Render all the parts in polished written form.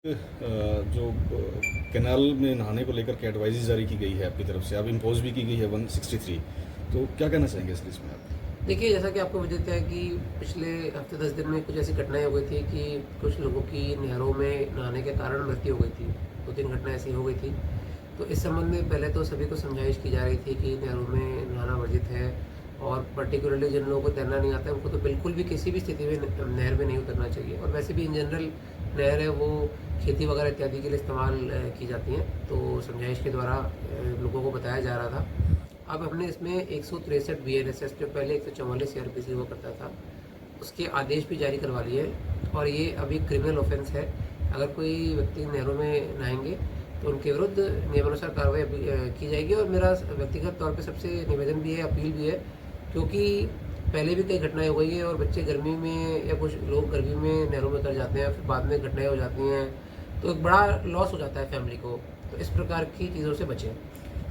जो कैनाल में नहाने को लेकर के एडवाइजरी जारी की गई है आपकी तरफ से, अब इम्पोज भी की गई है 163, तो क्या कहना चाहेंगे इस इसमें आप? देखिए, जैसा कि आपको विदित है कि पिछले हफ्ते 10 दिन में कुछ ऐसी घटनाएं हो गई थी कि कुछ लोगों की नहरों में नहाने के कारण मृत्यु हो गई थी। 2-3 घटनाएं ऐसी हो गई थी। तो इस संबंध में पहले तो सभी को समझाइश की जा रही थी कि नहरों में नहाना वर्जित है, और पर्टिकुलरली जिन लोगों को तैरना नहीं आता है उनको तो बिल्कुल भी किसी भी स्थिति में नहर में नहीं उतरना चाहिए। और वैसे भी इन जनरल नहर है वो खेती वगैरह इत्यादि के लिए इस्तेमाल की जाती हैं। तो समझाइश के द्वारा लोगों को बताया जा रहा था। अब हमने इसमें 163 BNSS जो पहले 144 CRPC हुआ करता था, उसके आदेश भी जारी करवा लिए हैं। और ये अभी क्रिमिनल ऑफेंस है। अगर कोई व्यक्ति नहरों में नहाएंगे तो उनके विरुद्ध नियमानुसार कार्रवाई की जाएगी। और मेरा व्यक्तिगत तौर पे सबसे निवेदन भी है, अपील भी है, क्योंकि पहले भी कई घटनाएं हो गई हैं और बच्चे गर्मी में या कुछ लोग गर्मी में नहरों में उतर जाते हैं, फिर बाद में घटनाएं हो जाती हैं, तो एक बड़ा लॉस हो जाता है फैमिली को। तो इस प्रकार की चीज़ों से बचें।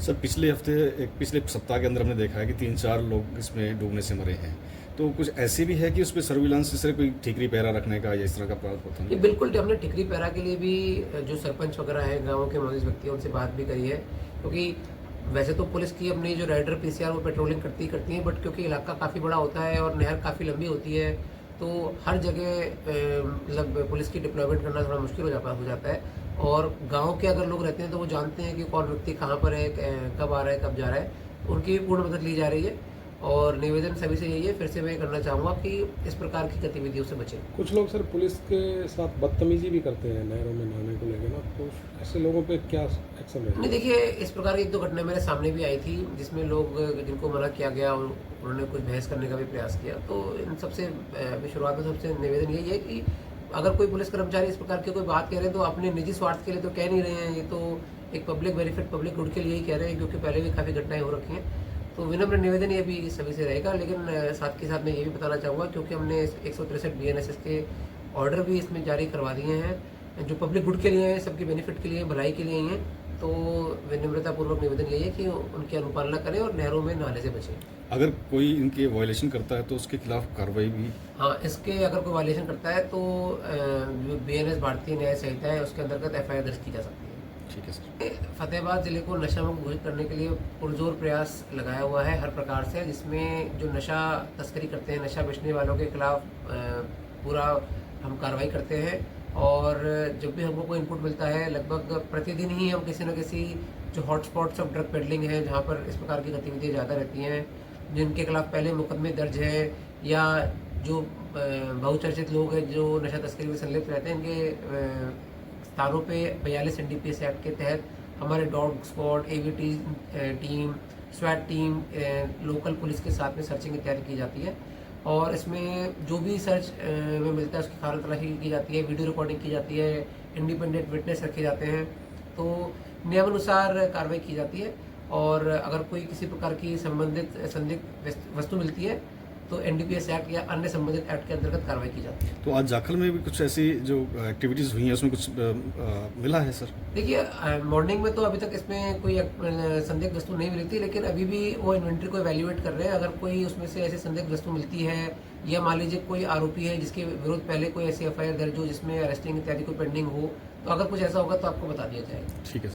सर, पिछले सप्ताह के अंदर हमने देखा है कि 3-4 लोग इसमें डूबने से मरे हैं, तो कुछ ऐसे भी है कि उस पर सर्विलांस से कोई ठीकरी पहरा रखने का या इस तरह का प्रावधान ये है? बिल्कुल हमने टिकरी पैरा के लिए भी जो सरपंच वगैरह हैं, गाँव के मौजूद व्यक्ति हैं, उनसे बात भी करी है। क्योंकि वैसे तो पुलिस की अपनी जो राइडर PCR वो पेट्रोलिंग करती हैं, बट क्योंकि इलाका काफ़ी बड़ा होता है और नहर काफ़ी लंबी होती है, तो हर जगह मतलब पुलिस की डिप्लॉयमेंट करना थोड़ा मुश्किल हो जाता है। और गाँव के अगर लोग रहते हैं तो वो जानते हैं कि कौन व्यक्ति कहाँ पर है, कब आ रहा है, कब जा रहा है, तो उनकी भी पूर्ण मदद ली जा रही है। और निवेदन सभी से यही है, फिर से मैं ये करना चाहूँगा कि इस प्रकार की गतिविधियों से बचें। कुछ लोग सर पुलिस के साथ बदतमीजी भी करते हैं नहरों में नहाने को लेकर ना, तो ऐसे लोगों पे क्या एक्शन नहीं, रहेगा? देखिए, इस प्रकार की 1-2 घटनाएं मेरे सामने भी आई थी, जिसमें लोग जिनको मना किया गया उन्होंने कुछ बहस करने का भी प्रयास किया। तो इन सबसे अभी शुरुआत में सबसे निवेदन यही है कि अगर कोई पुलिस कर्मचारी इस प्रकार की कोई बात कह रहे हैं तो अपने निजी स्वार्थ के लिए तो कह नहीं रहे हैं, ये तो एक पब्लिक बेनिफिट, पब्लिक गुड के लिए ही कह रहे हैं, क्योंकि पहले भी काफ़ी घटनाएं हो रखी हैं। तो विनम्र निवेदन ये भी सभी से रहेगा। लेकिन साथ के साथ मैं ये भी बताना चाहूँगा, क्योंकि हमने 163 BNSS के ऑर्डर भी इसमें जारी करवा दिए हैं, जो पब्लिक गुड के लिए हैं, सबके बेनिफिट के लिए, भलाई के लिए ही हैं। तो विनम्रतापूर्वक निवेदन यही है कि उनकी अनुपालना करें और नहरों में नहाने से बचें। अगर कोई इनके वायलेशन करता है तो उसके खिलाफ कार्रवाई भी? हाँ, इसके अगर कोई वायलेशन करता है तो जो BNS भारतीय न्याय संहिता है उसके अंतर्गत FIR दर्ज की जा सकती है। ठीक है सर। फतेहाबाद जिले को नशा मुक्त घोषित करने के लिए पुरजोर प्रयास लगाया हुआ है हर प्रकार से, जिसमें जो नशा तस्करी करते हैं, नशा बेचने वालों के खिलाफ पूरा हम कार्रवाई करते हैं। और जब भी हमको कोई इनपुट मिलता है, लगभग प्रतिदिन ही हम किसी न किसी जो हॉटस्पॉट्स ऑफ ड्रग पेडलिंग है, जहाँ पर इस प्रकार की गतिविधियाँ ज़्यादा रहती हैं, जिनके खिलाफ पहले मुकदमे दर्ज हैं, या जो बहुचर्चित लोग हैं जो नशा तस्करी में संलिप्त रहते हैं, इनके स्थानों पे 42 NDPS एक्ट के तहत हमारे डॉग स्क्वाड, AVT टीम, स्वैट टीम, लोकल पुलिस के साथ में सर्चिंग इत्यादि की जाती है। और इसमें जो भी सर्च में मिलता है उसकी खानन तलाशी की जाती है, वीडियो रिकॉर्डिंग की जाती है, इंडिपेंडेंट विटनेस रखे जाते हैं, तो नियमानुसार कार्रवाई की जाती है। और अगर कोई किसी प्रकार की संबंधित संदिग्ध वस्तु मिलती है तो NDPS एक्ट या अन्य संबंधित एक्ट के अंतर्गत कार्रवाई की जाती है। तो आज जाखल में भी कुछ ऐसी जो एक्टिविटीज़ हुई हैं उसमें कुछ मिला है सर? देखिए, मॉर्निंग में तो अभी तक इसमें कोई संदिग्ध वस्तु नहीं मिली थी, लेकिन अभी भी वो इन्वेंट्री को एवेल्युएट कर रहे हैं। अगर कोई उसमें से ऐसी संदिग्ध वस्तु मिलती है, या मान लीजिए कोई आरोपी है जिसके विरुद्ध पहले कोई ऐसी FIR दर्ज हो जिसमें अरेस्टिंग इत्यादि कोई पेंडिंग हो, तो अगर कुछ ऐसा होगा तो आपको बता दिया जाएगा। ठीक है।